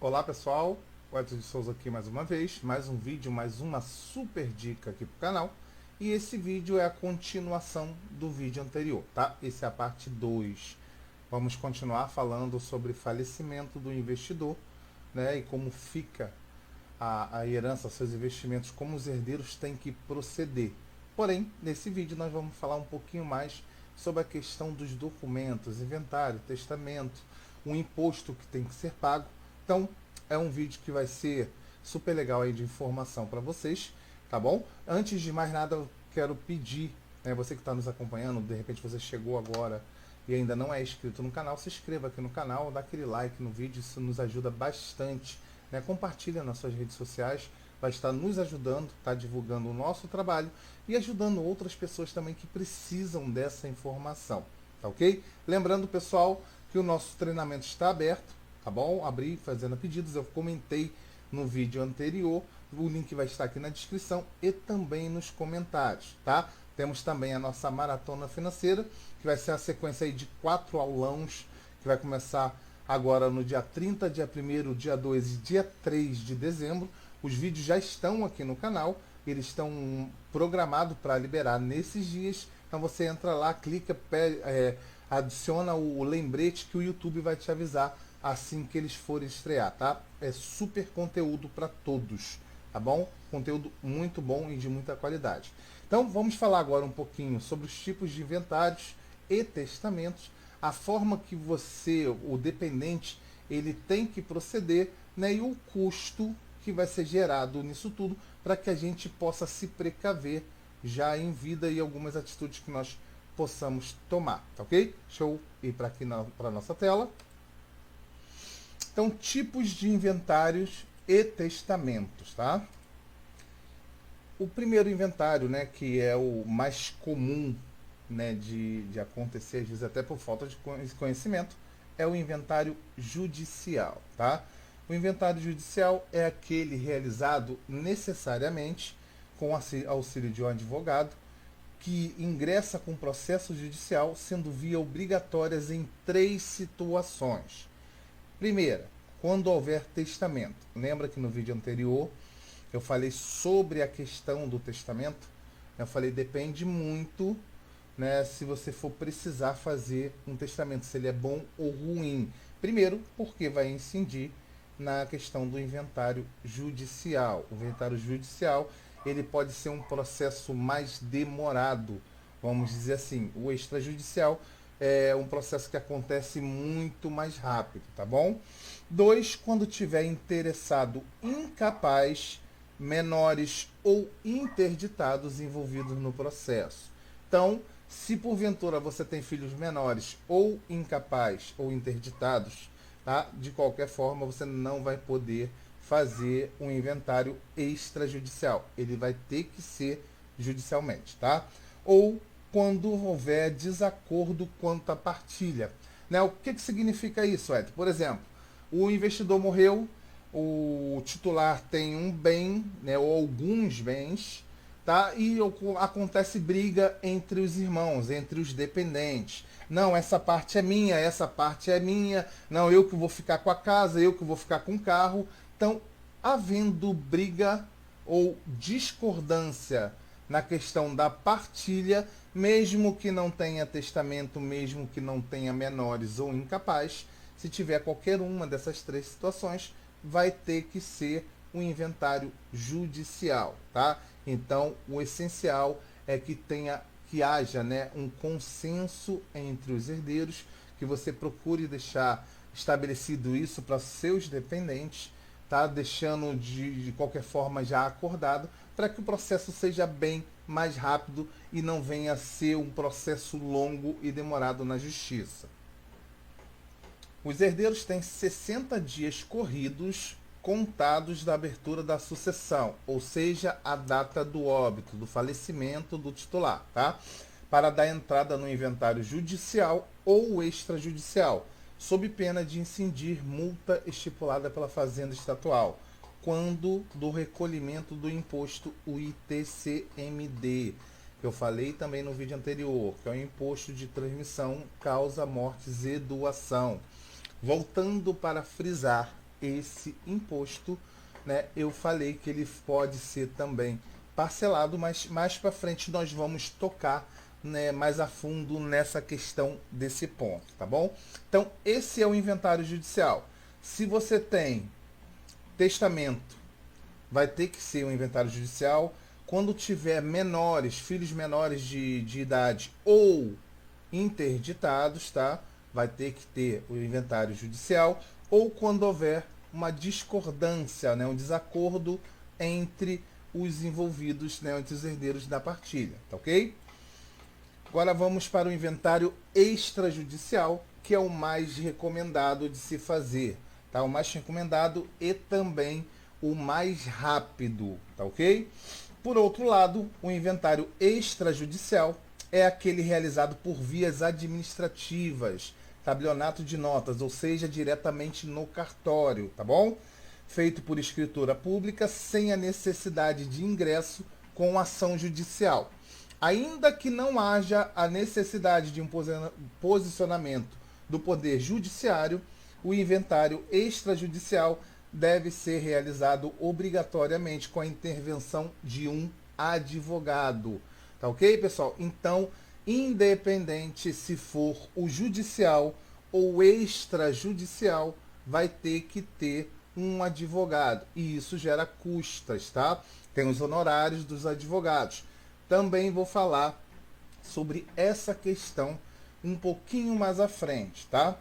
Olá pessoal, o Edson de Souza aqui mais uma vez, mais um vídeo, mais uma super dica aqui pro canal. E esse vídeo é a continuação do vídeo anterior, tá? Esse é a parte 2. Vamos continuar falando sobre falecimento do investidor, né? E como fica a herança, seus investimentos, como os herdeiros têm que proceder. Porém, nesse vídeo nós vamos falar um pouquinho mais sobre a questão dos documentos, inventário, testamento, o imposto que tem que ser pago. Então, é um vídeo que vai ser super legal aí de informação para vocês, tá bom? Antes de mais nada, eu quero pedir, né, você que está nos acompanhando, de repente você chegou agora e ainda não é inscrito no canal, se inscreva aqui no canal, dá aquele like no vídeo, isso nos ajuda bastante, né? Compartilha nas suas redes sociais, vai estar nos ajudando, está divulgando o nosso trabalho e ajudando outras pessoas também que precisam dessa informação, tá ok? Lembrando, pessoal, que o nosso treinamento está aberto, tá bom? Abri fazendo pedidos, eu comentei no vídeo anterior, o link vai estar aqui na descrição e também nos comentários, tá? Temos também a nossa maratona financeira, que vai ser a sequência aí de 4 aulões, que vai começar agora no dia 30, dia 1º, dia 2 e dia 3 de dezembro. Os vídeos já estão aqui no canal, eles estão programados para liberar nesses dias. Então você entra lá, clica, adiciona o lembrete que o YouTube vai te avisar assim que eles forem estrear, tá? É super conteúdo para todos, tá bom? Conteúdo muito bom e de muita qualidade. Então vamos falar agora um pouquinho sobre os tipos de inventários e testamentos, a forma que você, o dependente, ele tem que proceder, né, e o custo que vai ser gerado nisso tudo para que a gente possa se precaver já em vida e algumas atitudes que nós possamos tomar, tá ok? Deixa eu ir para aqui para a nossa tela. Então, tipos de inventários e testamentos, tá? O primeiro inventário, né, que é o mais comum, né, de acontecer, às vezes até por falta de conhecimento, é o inventário judicial, tá? O inventário judicial é aquele realizado necessariamente com auxílio de um advogado que ingressa com processo judicial, sendo via obrigatórias em 3 situações. Primeira, quando houver testamento. Lembra que no vídeo anterior eu falei sobre a questão do testamento? Eu falei, depende muito, né, se você for precisar fazer um testamento, se ele é bom ou ruim. Primeiro, porque vai incidir na questão do inventário judicial. O inventário judicial, ele pode ser um processo mais demorado, vamos dizer assim. O extrajudicial é um processo que acontece muito mais rápido, tá bom? 2, quando tiver interessado incapaz, menores ou interditados envolvidos no processo. Então, se porventura você tem filhos menores ou incapazes ou interditados, tá? De qualquer forma você não vai poder fazer um inventário extrajudicial. Ele vai ter que ser judicialmente, tá? Ou quando houver desacordo quanto à partilha. Né? O que significa isso, Ed? Por exemplo, o investidor morreu, o titular tem um bem, né, ou alguns bens, tá? E acontece briga entre os irmãos, entre os dependentes. Não, essa parte é minha, essa parte é minha. Não, eu que vou ficar com a casa, eu que vou ficar com o carro. Então, havendo briga ou discordância na questão da partilha, mesmo que não tenha testamento, mesmo que não tenha menores ou incapaz, se tiver qualquer uma dessas 3 situações, vai ter que ser um inventário judicial, tá? Então, o essencial é que haja, né, um consenso entre os herdeiros, que você procure deixar estabelecido isso para seus dependentes, tá? Deixando de qualquer forma já acordado, para que o processo seja bem mais rápido e não venha a ser um processo longo e demorado na justiça. Os herdeiros têm 60 dias corridos contados da abertura da sucessão, ou seja, a data do óbito, do falecimento do titular, tá? Para dar entrada no inventário judicial ou extrajudicial, sob pena de incidir multa estipulada pela Fazenda Estadual, quando do recolhimento do imposto, o ITCMD, que eu falei também no vídeo anterior, que é o imposto de transmissão, causa, mortes e doação. Voltando para frisar, esse imposto, né? Eu falei que ele pode ser também parcelado, mas mais para frente nós vamos tocar, né, mais a fundo nessa questão desse ponto, tá bom? Então, esse é o inventário judicial. Se você tem testamento, vai ter que ser um inventário judicial. Quando tiver menores, filhos menores de idade ou interditados, tá? Vai ter que ter o inventário judicial. Ou quando houver uma discordância, né, um desacordo entre os envolvidos, né, entre os herdeiros da partilha, tá ok? Agora vamos para o inventário extrajudicial, que é o mais recomendado de se fazer, tá? O mais recomendado e também o mais rápido, tá ok? Por outro lado, o inventário extrajudicial é aquele realizado por vias administrativas, tabelionato de notas, ou seja, diretamente no cartório, tá bom? Feito por escritura pública sem a necessidade de ingresso com ação judicial. Ainda que não haja a necessidade de um posicionamento do Poder Judiciário, o inventário extrajudicial deve ser realizado obrigatoriamente com a intervenção de um advogado. Tá ok, pessoal? Então, independente se for o judicial ou extrajudicial, vai ter que ter um advogado. E isso gera custas, tá? Tem os honorários dos advogados. Também vou falar sobre essa questão um pouquinho mais à frente, tá?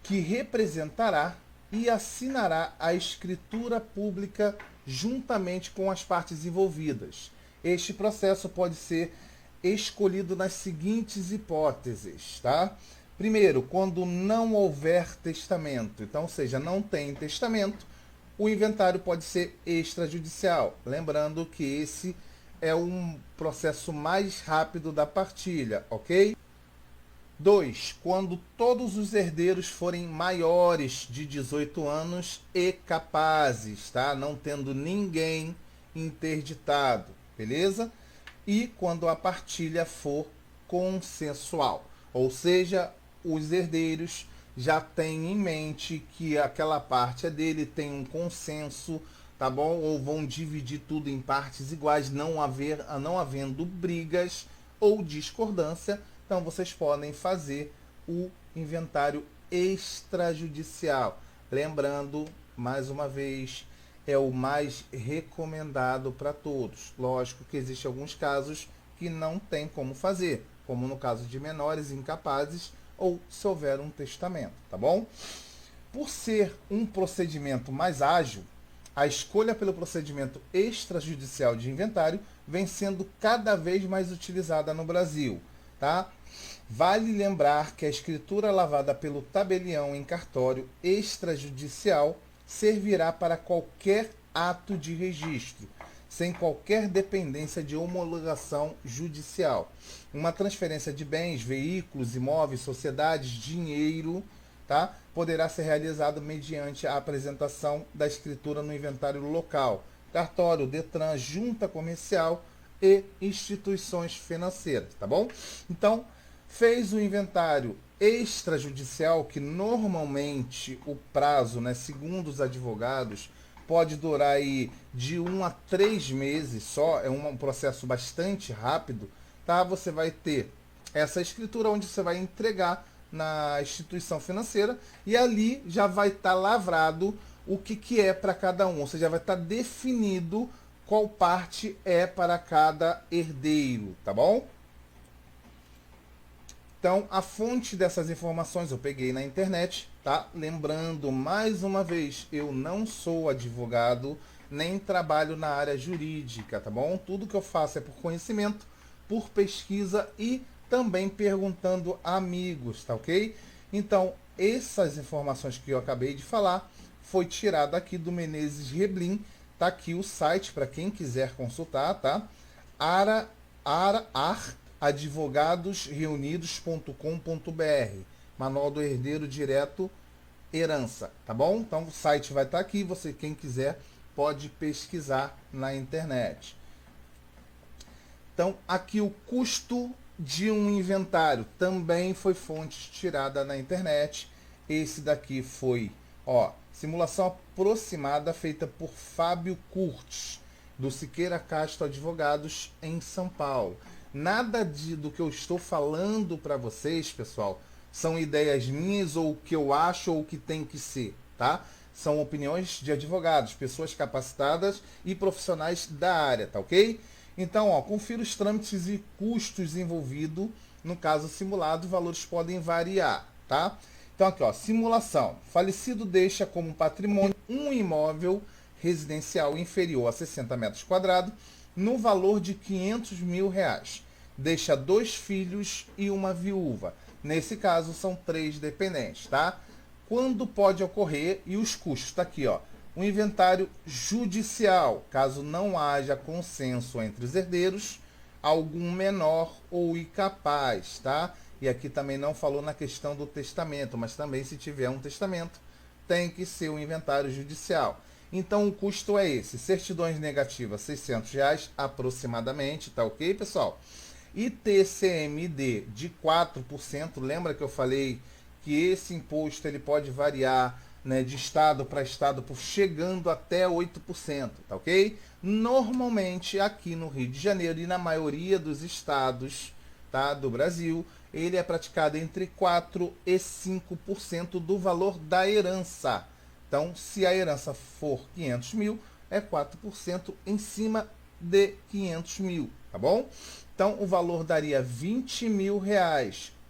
Que representará e assinará a escritura pública juntamente com as partes envolvidas. Este processo pode ser escolhido nas seguintes hipóteses, tá? Primeiro, quando não houver testamento, então, ou seja, não tem testamento, o inventário pode ser extrajudicial. Lembrando que esse é um processo mais rápido da partilha, ok? 2. Quando todos os herdeiros forem maiores de 18 anos e capazes, tá? Não tendo ninguém interditado, beleza? E quando a partilha for consensual, ou seja, os herdeiros já têm em mente que aquela parte é dele, tem um consenso, tá bom? Ou vão dividir tudo em partes iguais, não havendo brigas ou discordância. Então, vocês podem fazer o inventário extrajudicial. Lembrando, mais uma vez, é o mais recomendado para todos. Lógico que existem alguns casos que não tem como fazer, como no caso de menores incapazes ou se houver um testamento, tá bom? Por ser um procedimento mais ágil, a escolha pelo procedimento extrajudicial de inventário vem sendo cada vez mais utilizada no Brasil, tá? Vale lembrar que a escritura lavada pelo tabelião em cartório extrajudicial servirá para qualquer ato de registro, sem qualquer dependência de homologação judicial. Uma transferência de bens, veículos, imóveis, sociedades, dinheiro, tá? Poderá ser realizado mediante a apresentação da escritura no inventário local, cartório, Detran, junta comercial e instituições financeiras, tá bom? Então, fez o inventário extrajudicial, que normalmente o prazo, né, segundo os advogados, pode durar aí de 1 a 3 meses só, é um processo bastante rápido, tá? Você vai ter essa escritura onde você vai entregar na instituição financeira e ali já vai estar lavrado o que é para cada um, ou seja, já vai estar definido qual parte é para cada herdeiro, tá bom? Então, a fonte dessas informações eu peguei na internet, tá? Lembrando, mais uma vez, eu não sou advogado, nem trabalho na área jurídica, tá bom? Tudo que eu faço é por conhecimento, por pesquisa e também perguntando a amigos, tá ok? Então, essas informações que eu acabei de falar foi tirada aqui do Menezes Reblin, tá aqui o site para quem quiser consultar, tá? advogadosreunidos.com.br, Manual do Herdeiro Direto Herança, tá bom? Então o site vai estar aqui, você quem quiser pode pesquisar na internet. Então aqui o custo de um inventário também foi fonte tirada na internet. Esse daqui foi Ó, simulação aproximada feita por Fábio Curtis, do Siqueira Castro Advogados, em São Paulo. Nada do que eu estou falando para vocês, pessoal, são ideias minhas ou o que eu acho ou o que tem que ser, tá? São opiniões de advogados, pessoas capacitadas e profissionais da área, tá ok? Então, ó, confira os trâmites e custos envolvidos. No caso simulado, os valores podem variar, tá? Então aqui, ó, simulação. Falecido deixa como patrimônio um imóvel residencial inferior a 60 metros quadrados no valor de R$ 500 mil. Deixa 2 filhos e uma viúva. Nesse caso, são 3 dependentes, tá? Quando pode ocorrer e os custos, tá aqui, ó. O inventário judicial, caso não haja consenso entre os herdeiros, algum menor ou incapaz, tá? E aqui também não falou na questão do testamento, mas também se tiver um testamento, tem que ser o inventário judicial. Então o custo é esse, certidões negativas R$ 600 aproximadamente, tá ok, pessoal? ITCMD de 4%, lembra que eu falei que esse imposto ele pode variar, né, de estado para estado, chegando até 8%, tá ok? Normalmente aqui no Rio de Janeiro e na maioria dos estados, tá, do Brasil, ele é praticado entre 4% e 5% do valor da herança. Então, se a herança for 500 mil, é 4% em cima de 500 mil, tá bom? Então, o valor daria R$ 20 mil,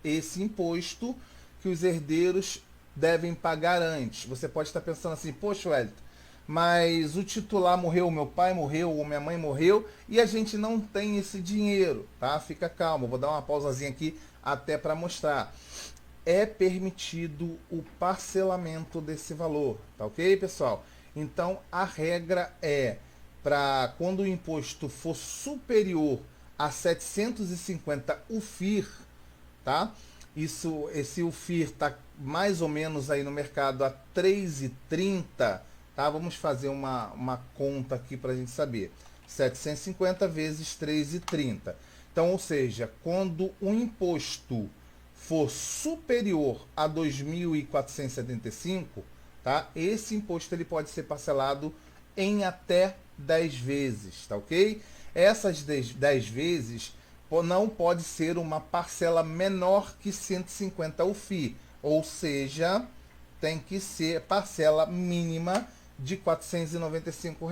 esse imposto que os herdeiros devem pagar antes. Você pode estar pensando assim, poxa, Wellington, mas o titular morreu, meu pai morreu, ou minha mãe morreu, e a gente não tem esse dinheiro, tá? Fica calmo, vou dar uma pausazinha aqui até para mostrar. É permitido o parcelamento desse valor, tá ok, pessoal? Então, a regra é, para quando o imposto for superior a 750 UFIR, tá? Esse UFIR está mais ou menos aí no mercado a 3,30, tá? Vamos fazer uma conta aqui para a gente saber. 750 vezes 3,30. Então, ou seja, quando o imposto for superior a 2.475, tá? Esse imposto ele pode ser parcelado em até 10 vezes, tá ok? Essas 10 vezes não pode ser uma parcela menor que 150 UFI, ou seja, tem que ser parcela mínima de R$ 495,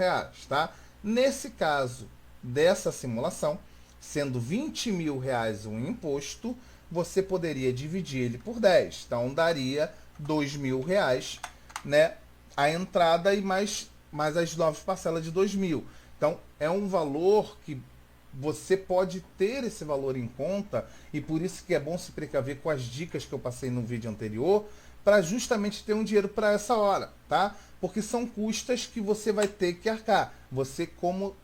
tá? Nesse caso dessa simulação, sendo R$ 20 mil um imposto, você poderia dividir ele por 10. Então daria R$ 2 mil, né? A entrada e mais as 9 parcelas de 2 mil. Então é um valor que você pode ter esse valor em conta, e por isso que é bom se precaver com as dicas que eu passei no vídeo anterior, para justamente ter um dinheiro para essa hora, tá? Porque são custas que você vai ter que arcar, você como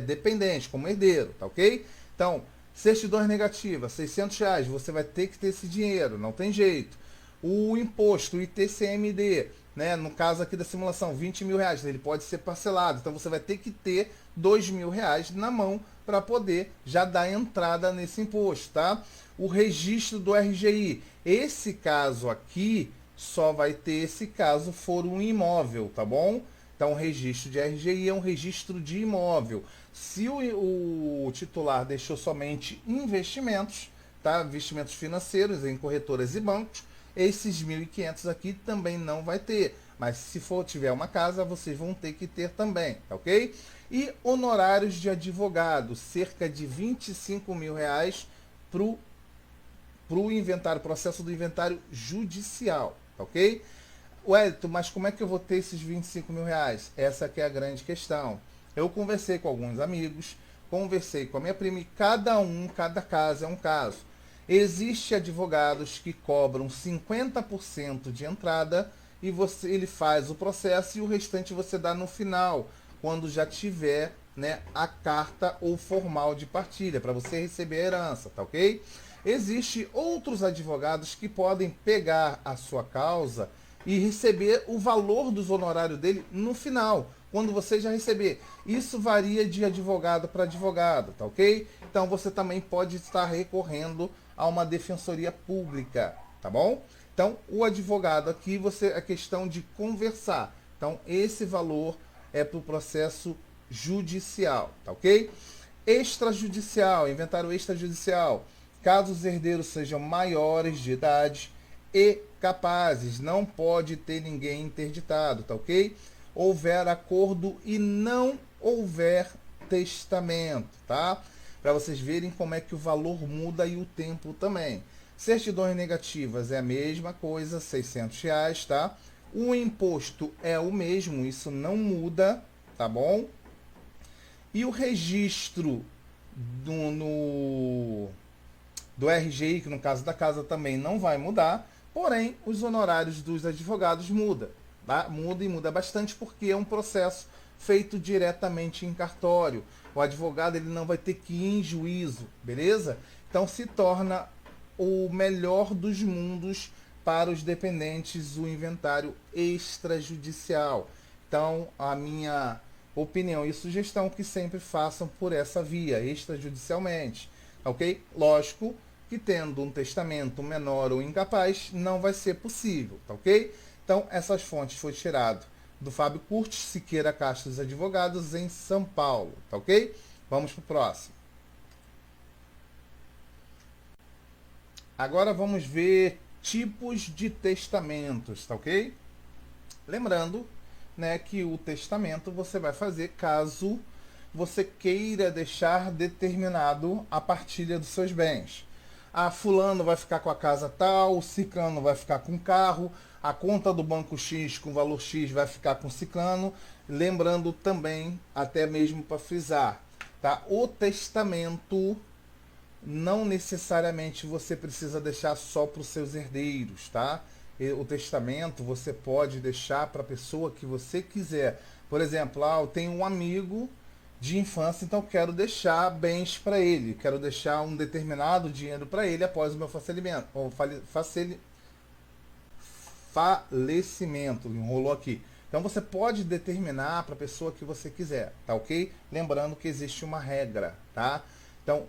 dependente, como herdeiro, tá ok? Então, certidões negativas, R$ 600, você vai ter que ter esse dinheiro, não tem jeito. O imposto, o ITCMD, né, no caso aqui da simulação, R$ 20 mil, ele pode ser parcelado, então você vai ter que ter R$ 2 mil na mão para poder já dar entrada nesse imposto, tá? O registro do RGI, esse caso aqui só vai ter esse caso for um imóvel, tá bom? Então o registro de RGI é um registro de imóvel. Se o titular deixou somente investimentos, tá? Investimentos financeiros em corretoras e bancos, esses 1.500 aqui também não vai ter. Mas se tiver uma casa, vocês vão ter que ter também, tá ok? E honorários de advogado, cerca de R$ 25 mil para o inventário, processo do inventário judicial, tá ok? Wellington, mas como é que eu vou ter esses R$ 25 mil? Essa que é a grande questão. Eu conversei com alguns amigos, conversei com a minha prima, e cada caso é um caso. Existem advogados que cobram 50% de entrada e ele faz o processo e o restante você dá no final, quando já tiver, né, a carta ou formal de partilha, para você receber a herança, tá ok? Existem outros advogados que podem pegar a sua causa e receber o valor dos honorários dele no final, quando você já receber. Isso varia de advogado para advogado, tá ok? Então você também pode estar recorrendo a uma defensoria pública, tá bom? Então Então, o advogado aqui, é questão de conversar. Então, esse valor é para o processo judicial, tá ok? Extrajudicial, inventário extrajudicial. Caso os herdeiros sejam maiores de idade e capazes, não pode ter ninguém interditado, tá ok? Houver acordo e não houver testamento, tá? Para vocês verem como é que o valor muda e o tempo também. Certidões negativas é a mesma coisa, R$ 600, tá? O imposto é o mesmo, isso não muda, tá bom? E o registro do RGI, que no caso da casa também não vai mudar, porém os honorários dos advogados mudam, tá? Muda e muda bastante porque é um processo feito diretamente em cartório. O advogado ele não vai ter que ir em juízo, beleza? Então se torna o melhor dos mundos para os dependentes o inventário extrajudicial. Então a minha opinião e sugestão é que sempre façam por essa via, extrajudicialmente, ok? Lógico que tendo um testamento menor ou incapaz, não vai ser possível, tá ok? Então, essas fontes foram tiradas do Fábio Curtis, Siqueira Castro dos Advogados, em São Paulo, tá ok? Vamos para o próximo. Agora vamos ver tipos de testamentos, tá ok? Lembrando, né, que o testamento você vai fazer caso você queira deixar determinado a partilha dos seus bens. Fulano vai ficar com a casa tal, o ciclano vai ficar com o carro, a conta do banco X com valor X vai ficar com o ciclano. Lembrando também, até mesmo para frisar, tá? O testamento não necessariamente você precisa deixar só para os seus herdeiros, tá? O testamento você pode deixar para a pessoa que você quiser. Por exemplo, eu tenho um amigo de infância, então quero deixar bens para ele, quero deixar um determinado dinheiro para ele após o meu falecimento, enrolou aqui. Então você pode determinar para a pessoa que você quiser, tá ok? Lembrando que existe uma regra, tá? Então,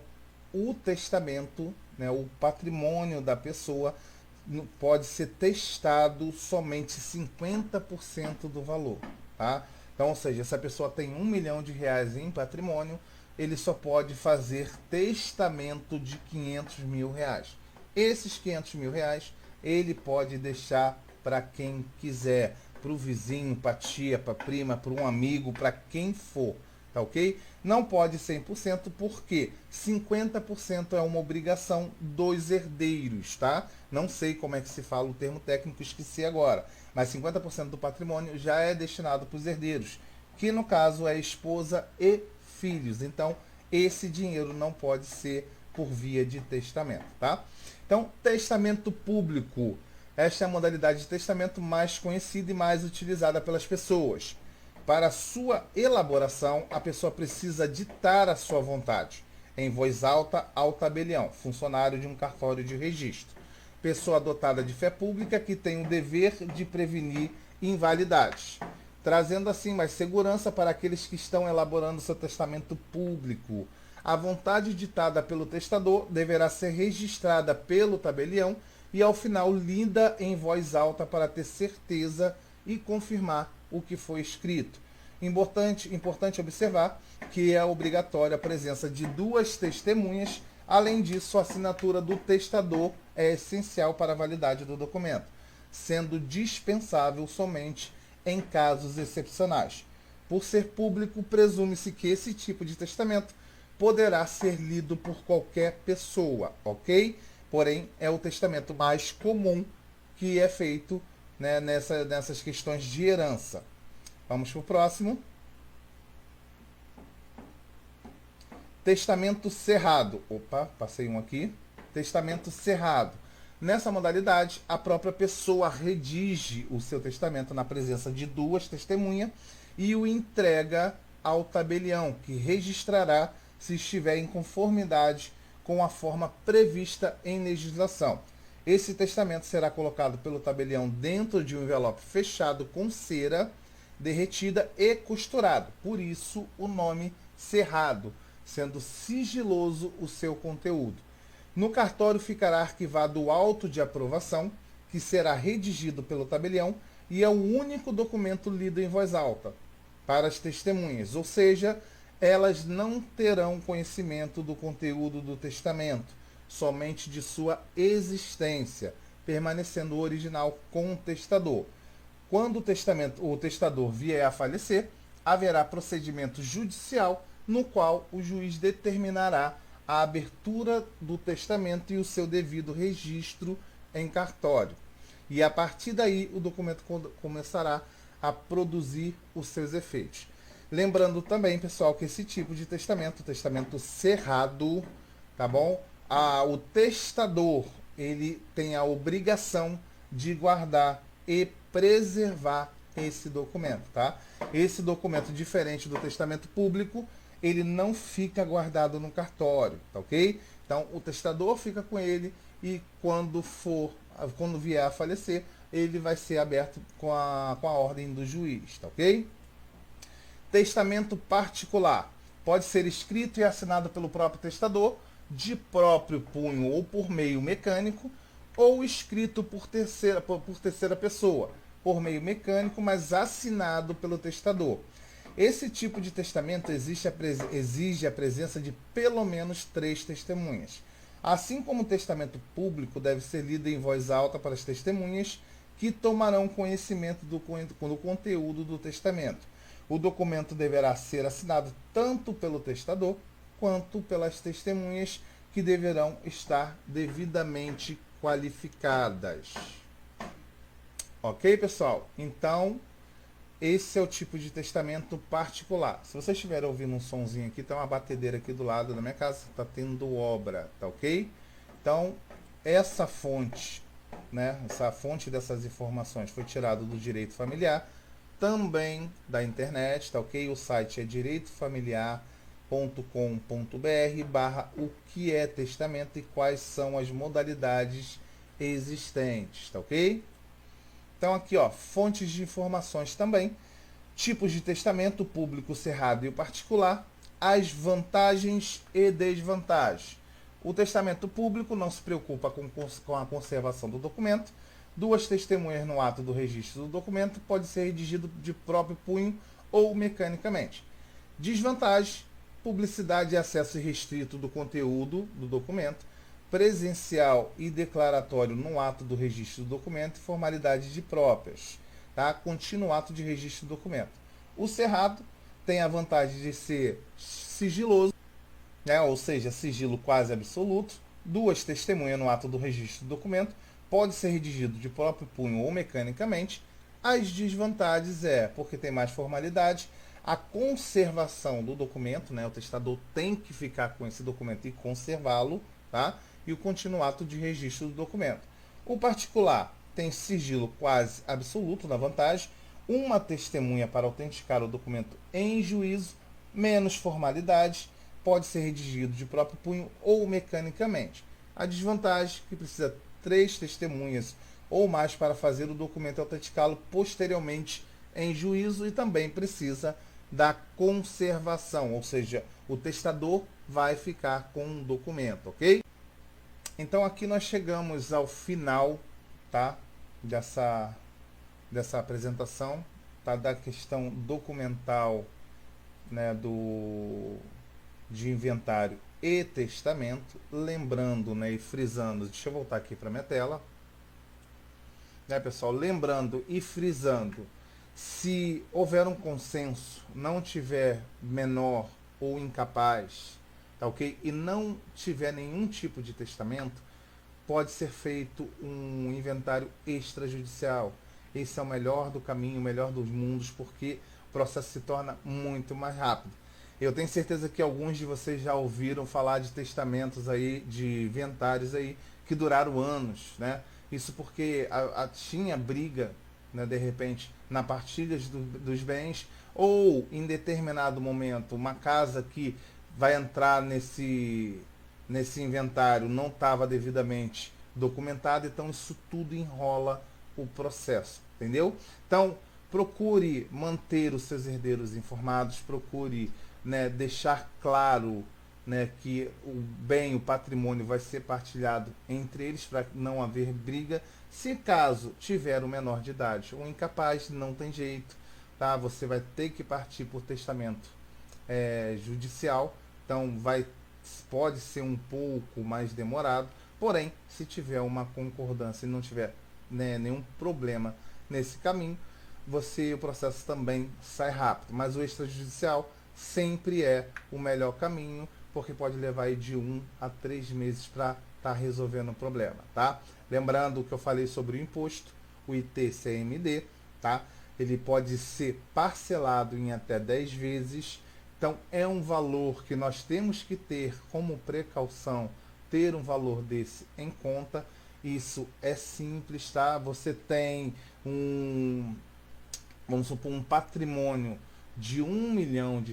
o testamento, né, o patrimônio da pessoa pode ser testado somente 50% do valor, tá? Então, ou seja, se a pessoa tem R$ 1 milhão em patrimônio, ele só pode fazer testamento de R$ 500 mil. Esses R$ 500 mil, ele pode deixar para quem quiser, para o vizinho, para a tia, para a prima, para um amigo, para quem for, tá ok? Não pode 100% porque 50% é uma obrigação dos herdeiros, tá? Não sei como é que se fala o termo técnico, esqueci agora. Mas 50% do patrimônio já é destinado para os herdeiros, que no caso é esposa e filhos. Então, esse dinheiro não pode ser por via de testamento, tá? Então, testamento público. Esta é a modalidade de testamento mais conhecida e mais utilizada pelas pessoas. Para sua elaboração, a pessoa precisa ditar a sua vontade, em voz alta ao tabelião, funcionário de um cartório de registro. Pessoa dotada de fé pública que tem o dever de prevenir invalidades, trazendo assim mais segurança para aqueles que estão elaborando seu testamento público. A vontade ditada pelo testador deverá ser registrada pelo tabelião e, ao final, lida em voz alta para ter certeza e confirmar o que foi escrito. Importante observar que é obrigatória a presença de 2 testemunhas. Além disso, a assinatura do testador é essencial para a validade do documento, sendo dispensável somente em casos excepcionais. Por ser público, presume-se que esse tipo de testamento poderá ser lido por qualquer pessoa, ok? Porém, é o testamento mais comum que é feito, né, nessas questões de herança. Vamos para o próximo. Testamento cerrado. Opa, passei um aqui. Testamento cerrado. Nessa modalidade, a própria pessoa redige o seu testamento na presença de 2 testemunhas e o entrega ao tabelião, que registrará se estiver em conformidade com a forma prevista em legislação. Esse testamento será colocado pelo tabelião dentro de um envelope fechado com cera derretida e costurado. Por isso, o nome cerrado, sendo sigiloso o seu conteúdo. No cartório ficará arquivado o auto de aprovação, que será redigido pelo tabelião e é o único documento lido em voz alta para as testemunhas, ou seja, elas não terão conhecimento do conteúdo do testamento, somente de sua existência, permanecendo o original com o testador. Quando o testador vier a falecer, haverá procedimento judicial no qual o juiz determinará a abertura do testamento e o seu devido registro em cartório. E a partir daí o documento começará a produzir os seus efeitos. Lembrando também, pessoal, que esse tipo de testamento, o testamento cerrado, tá bom? O testador, ele tem a obrigação de guardar e preservar esse documento, tá? Esse documento, diferente do testamento público, ele não fica guardado no cartório, tá ok? Então, o testador fica com ele e quando vier a falecer, ele vai ser aberto com a ordem do juiz, tá ok? Testamento particular. Pode ser escrito e assinado pelo próprio testador, de próprio punho ou por meio mecânico, ou escrito por terceira pessoa, por meio mecânico, mas assinado pelo testador. Esse tipo de testamento exige a presença de pelo menos 3 testemunhas. Assim como o testamento público deve ser lido em voz alta para as testemunhas, que tomarão conhecimento do conteúdo do testamento. O documento deverá ser assinado tanto pelo testador quanto pelas testemunhas, que deverão estar devidamente qualificadas. Ok, pessoal? Então, esse é o tipo de testamento particular. Se vocês estiverem ouvindo um sonzinho aqui, tem uma batedeira aqui do lado da minha casa, está tendo obra, tá ok? Então, essa fonte, né, essa fonte dessas informações foi tirada do direito familiar, também da internet, tá ok? O site é direitofamiliar.com.br/o que é testamento e quais são as modalidades existentes, tá ok? Então aqui, ó, fontes de informações também, tipos de testamento, público, cerrado e o particular, as vantagens e desvantagens. O testamento público não se preocupa com a conservação do documento. 2 testemunhas no ato do registro do documento pode ser redigido de próprio punho ou mecanicamente. Desvantagem: publicidade e acesso irrestrito do conteúdo do documento, presencial e declaratório no ato do registro do documento e formalidades de próprias, tá? Contínuo ato de registro do documento. O cerrado tem a vantagem de ser sigiloso, né? Ou seja, sigilo quase absoluto. 2 testemunhas no ato do registro do documento, pode ser redigido de próprio punho ou mecanicamente. As desvantagens porque tem mais formalidade, a conservação do documento, né? O testador tem que ficar com esse documento e conservá-lo, tá? E o continuato de registro do documento. O particular tem sigilo quase absoluto na vantagem, uma testemunha para autenticar o documento em juízo, menos formalidades, pode ser redigido de próprio punho ou mecanicamente. A desvantagem que precisa 3 testemunhas ou mais para fazer o documento e autenticá-lo posteriormente em juízo, e também precisa da conservação, ou seja, o testador vai ficar com o documento, ok? Então aqui nós chegamos ao final, tá, dessa apresentação, tá, da questão documental, né, de inventário e testamento. Lembrando, né, e frisando, deixa eu voltar aqui para minha tela, né, pessoal, lembrando e frisando, se houver um consenso, não tiver menor ou incapaz, tá ok? E não tiver nenhum tipo de testamento, pode ser feito um inventário extrajudicial. Esse é o melhor do caminho, o melhor dos mundos, porque o processo se torna muito mais rápido. Eu tenho certeza que alguns de vocês já ouviram falar de testamentos aí, de inventários aí, que duraram anos, né? Isso porque tinha briga, né, de repente, na partilha dos bens, ou em determinado momento, uma casa que vai entrar nesse inventário não estava devidamente documentada, então isso tudo enrola o processo, entendeu? Então, procure manter os seus herdeiros informados, procure, né, deixar claro né, que o bem, o patrimônio vai ser partilhado entre eles para não haver briga. Se caso tiver o menor de idade ou incapaz, não tem jeito, tá? Você vai ter que partir por testamento judicial, então pode ser um pouco mais demorado, porém, se tiver uma concordância e não tiver, né, nenhum problema nesse caminho, o processo também sai rápido, mas o extrajudicial sempre é o melhor caminho, porque pode levar aí de 1 a 3 meses para estar resolvendo o problema, tá? Lembrando que eu falei sobre o imposto, o ITCMD, tá? Ele pode ser parcelado em até 10 vezes, então é um valor que nós temos que ter como precaução, ter um valor desse em conta. Isso é simples, tá? Você tem vamos supor, um patrimônio de R$ 1 milhão,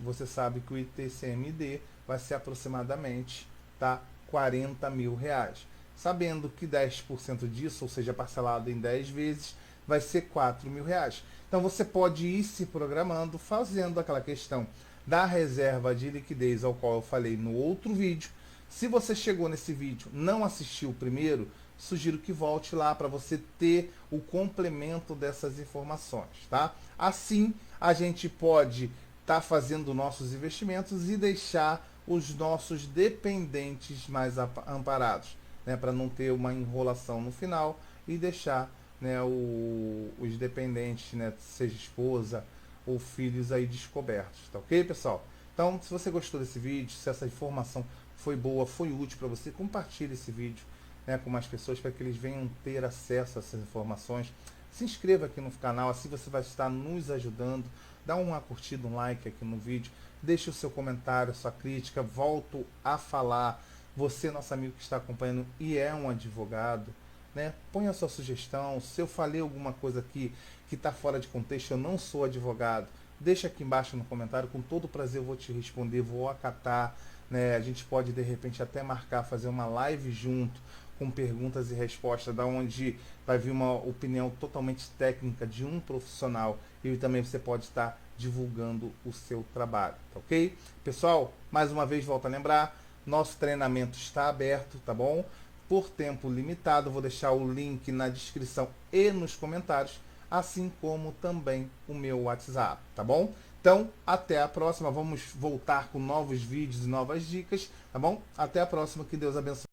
você sabe que o ITCMD vai ser aproximadamente, tá, R$ 40.000. Sabendo que 10% disso, ou seja, parcelado em 10 vezes, vai ser R$ 4.000. Então você pode ir se programando, fazendo aquela questão da reserva de liquidez, ao qual eu falei no outro vídeo. Se você chegou nesse vídeo, não assistiu o primeiro, sugiro que volte lá para você ter o complemento dessas informações, tá? Assim, a gente pode estar fazendo nossos investimentos e deixar os nossos dependentes mais amparados, né? Para não ter uma enrolação no final e deixar, né, os dependentes, né, seja esposa ou filhos aí descobertos, tá ok, pessoal? Então, se você gostou desse vídeo, se essa informação foi boa, foi útil para você, compartilhe esse vídeo, né, com mais pessoas para que eles venham ter acesso a essas informações. Se inscreva aqui no canal, assim você vai estar nos ajudando. Dá uma curtida, um like aqui no vídeo, deixe o seu comentário, sua crítica. Volto a falar, você, nosso amigo que está acompanhando e é um advogado, né, põe a sua sugestão. Se eu falei alguma coisa aqui que está fora de contexto, eu não sou advogado, deixa aqui embaixo no comentário, com todo prazer eu vou te responder, vou acatar, né? A gente pode de repente até marcar, fazer uma live junto, com perguntas e respostas, da onde vai vir uma opinião totalmente técnica de um profissional e também você pode estar divulgando o seu trabalho, tá ok? Pessoal, mais uma vez volto a lembrar, nosso treinamento está aberto, tá bom? Por tempo limitado, vou deixar o link na descrição e nos comentários, assim como também o meu WhatsApp, tá bom? Então, até a próxima, vamos voltar com novos vídeos e novas dicas, tá bom? Até a próxima, que Deus abençoe.